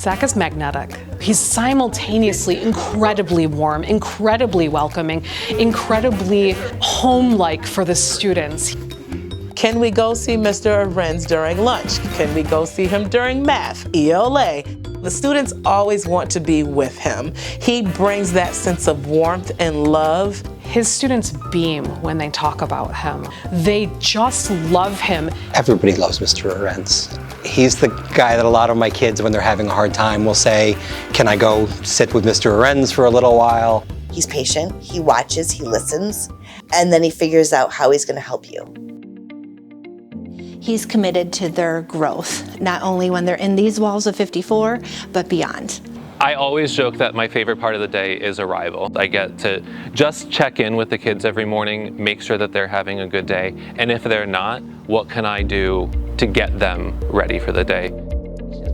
Zach is magnetic. He's simultaneously incredibly warm, incredibly welcoming, incredibly home-like for the students. Can we go see Mr. Arenz during lunch? Can we go see him during math, ELA? The students always want to be with him. He brings that sense of warmth and love. His students beam when they talk about him. They just love him. Everybody loves Mr. Arenz. He's the guy that a lot of my kids, when they're having a hard time, will say, can I go sit with Mr. Arenz for a little while? He's patient, he watches, he listens, and then he figures out how he's going to help you. He's committed to their growth, not only when they're in these walls of 54, but beyond. I always joke that my favorite part of the day is arrival. I get to just check in with the kids every morning, make sure that they're having a good day, and if they're not, what can I do to get them ready for the day?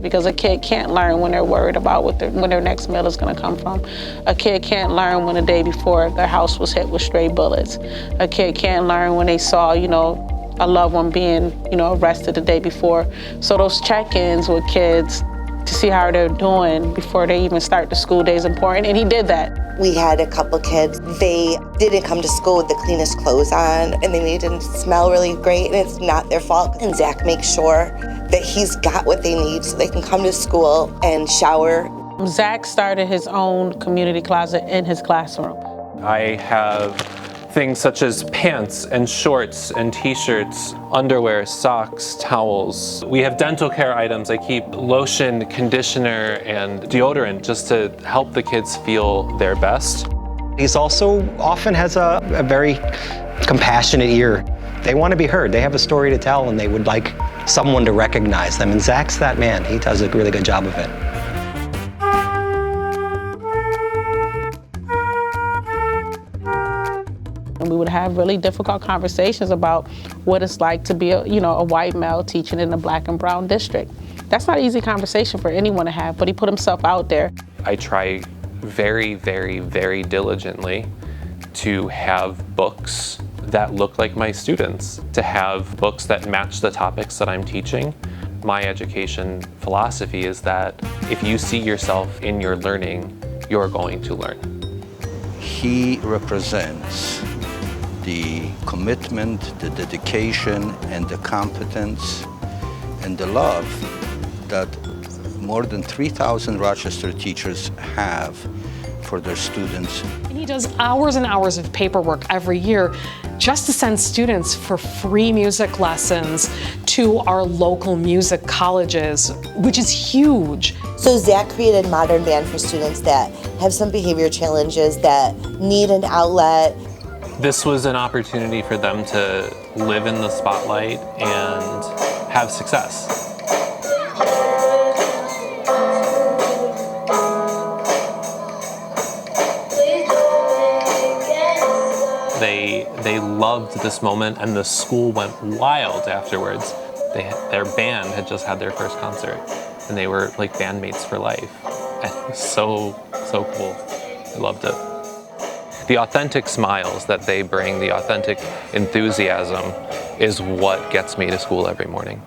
Because a kid can't learn when they're worried about when their next meal is going to come from. A kid can't learn when the day before their house was hit with stray bullets. A kid can't learn when they saw, a loved one being, arrested the day before. So those check-ins with kids to see how they're doing before they even start the school day is important, and he did that. We had a couple kids, they didn't come to school with the cleanest clothes on, and they didn't smell really great, and it's not their fault. And Zach makes sure that he's got what they need so they can come to school and shower. Zach started his own community closet in his classroom. I have things such as pants and shorts and t-shirts, underwear, socks, towels. We have dental care items. I keep lotion, conditioner, and deodorant just to help the kids feel their best. He's also often has a very compassionate ear. They want to be heard. They have a story to tell and they would like someone to recognize them. And Zach's that man. He does a really good job of it. And we would have really difficult conversations about what it's like to be a white male teaching in a black and brown district. That's not an easy conversation for anyone to have, but he put himself out there. I try very, very, very diligently to have books that look like my students, to have books that match the topics that I'm teaching. My education philosophy is that if you see yourself in your learning, you're going to learn. He represents the commitment, the dedication, and the competence, and the love that more than 3,000 Rochester teachers have for their students. And he does hours and hours of paperwork every year just to send students for free music lessons to our local music colleges, which is huge. So Zach created Modern Band for students that have some behavior challenges, that need an outlet. This was an opportunity for them to live in the spotlight and have success. They loved this moment, and the school went wild afterwards. Their band had just had their first concert, and they were like bandmates for life. And it was so cool. I loved it. The authentic smiles that they bring, the authentic enthusiasm is what gets me to school every morning.